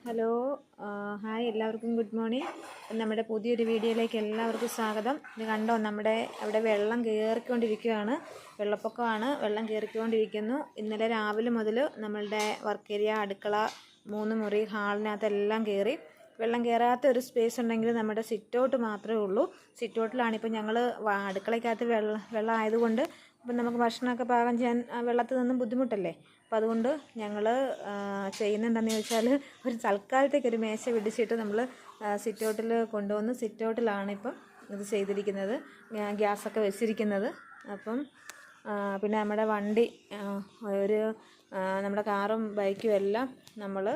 Hello hi എല്ലാവർക്കും good morning. നമ്മുടെ പുതിയൊരു വീഡിയോയിലേക്ക് എല്ലാവർക്കും സ്വാഗതം. ഇത് കണ്ടോ, നമ്മുടെ അവിടെ വെള്ളം കയറിക്കൊണ്ടിരിക്കുകയാണ്. വെള്ളപ്പൊക്കമാണ്, വെള്ളം കയറിക്കൊണ്ടിരിക്കുന്നു. ഇന്നലെ രാവിലെ മുതൽ നമ്മളുടെ വർക്ക് ഏരിയ, അടുക്കള, 3 മുറി, ഹാളിനകത്തെല്ലാം കയറി. വെള്ളം കയറാത്ത ഒരു സ്പേസ് ഉണ്ടെങ്കിൽ നമ്മുടെ സിറ്റ് ഔട്ട് മാത്രമേ ഉള്ളൂ. സിറ്റ് ഔട്ടിലാണിപ്പോൾ ഞങ്ങൾ അടുക്കളയ്ക്കകത്ത് വെള്ളം ആയതുകൊണ്ട് ഇപ്പം നമുക്ക് ഭക്ഷണമൊക്കെ പാകം ചെയ്യാൻ വെള്ളത്തിൽ നിന്നും ബുദ്ധിമുട്ടല്ലേ. അപ്പോൾ അതുകൊണ്ട് ഞങ്ങൾ ചെയ്യുന്നുണ്ടെന്ന് ചോദിച്ചാൽ ഒരു തൽക്കാലത്തേക്കൊരു മേശ പിടിച്ചിട്ട് നമ്മൾ സിറ്റ് ഔട്ടിൽ കൊണ്ടുവന്ന് സിറ്റ് ഔട്ടിലാണ് ഇപ്പം ഇത് ചെയ്തിരിക്കുന്നത്, ഗ്യാസൊക്കെ വെച്ചിരിക്കുന്നത്. അപ്പം പിന്നെ നമ്മുടെ വണ്ടി, നമ്മുടെ കാറും ബൈക്കും എല്ലാം നമ്മൾ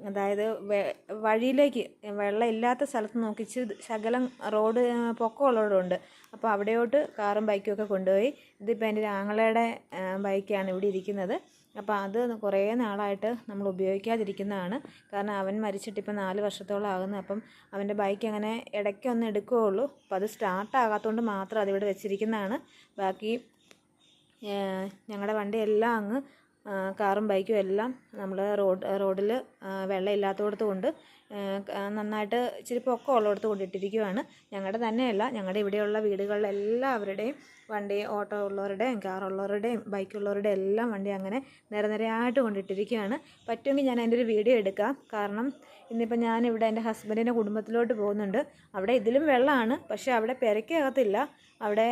അതായത് വഴിയിലേക്ക്, വെള്ളം ഇല്ലാത്ത സ്ഥലത്ത് നോക്കിച്ച് ശകലം റോഡ് പൊക്കമുള്ളതുകൊണ്ട് അപ്പോൾ അവിടെയോട്ട് കാറും ബൈക്കും ഒക്കെ കൊണ്ടുപോയി. ഇതിപ്പോൾ എൻ്റെ ആങ്ങളയുടെ ബൈക്കാണ് ഇവിടെ ഇരിക്കുന്നത്. അപ്പോൾ അത് കുറേ നാളായിട്ട് നമ്മൾ ഉപയോഗിക്കാതിരിക്കുന്നതാണ്. കാരണം അവൻ മരിച്ചിട്ടിപ്പോൾ 4 വർഷത്തോളം ആകുന്നു. അപ്പം അവൻ്റെ ബൈക്ക് അങ്ങനെ ഇടയ്ക്കൊന്ന് എടുക്കുകയുള്ളൂ. അപ്പോൾ അത് സ്റ്റാർട്ടാകാത്തതുകൊണ്ട് മാത്രം അതിവിടെ വെച്ചിരിക്കുന്നതാണ്. ബാക്കി ഞങ്ങളുടെ വണ്ടിയെല്ലാം അങ്ങ് കാറും ബൈക്കും എല്ലാം നമ്മൾ റോഡിൽ വെള്ളം ഇല്ലാത്തടത്ത് കൊണ്ട് നന്നായിട്ട് ഇച്ചിരി പൊക്കം ഉള്ളിടത്ത് കൊണ്ടിട്ടിരിക്കുകയാണ്. ഞങ്ങളുടെ തന്നെയല്ല, ഞങ്ങളുടെ ഇവിടെയുള്ള വീടുകളിലെല്ലാവരുടെയും വണ്ടി, ഓട്ടോ ഉള്ളവരുടെയും കാറുള്ളവരുടെയും ബൈക്കുള്ളവരുടെയും എല്ലാം വണ്ടി അങ്ങനെ നിരനിരയായിട്ട് കൊണ്ടിട്ടിരിക്കുകയാണ്. പറ്റുമെങ്കിൽ ഞാൻ അതിൻ്റെ ഒരു വീഡിയോ എടുക്കാം. കാരണം ഇന്നിപ്പോൾ ഞാനിവിടെ എൻ്റെ ഹസ്ബൻഡിൻ്റെ കുടുംബത്തിലോട്ട് പോകുന്നുണ്ട്. അവിടെ ഇതിലും വെള്ളമാണ്, പക്ഷേ അവിടെ പെരയ്ക്കകത്തില്ല. അവിടെ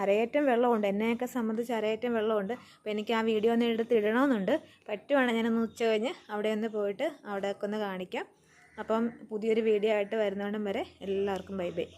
അരയേറ്റം വെള്ളമുണ്ട്. എന്നെയൊക്കെ സംബന്ധിച്ച് അരയേറ്റം വെള്ളമുണ്ട്. അപ്പോൾ എനിക്ക് ആ വീഡിയോ ഒന്ന് എടുത്തിടണമെന്നുണ്ട്. പറ്റുവാണെങ്കിൽ ഞാനൊന്ന് ഉച്ച കഴിഞ്ഞ് അവിടെ ഒന്ന് പോയിട്ട് അവിടെയൊക്കെ ഒന്ന് കാണിക്കാം. അപ്പം പുതിയൊരു വീഡിയോ ആയിട്ട് വരുന്നോണ്ടും വരെ എല്ലാവർക്കും ബൈ ബൈ.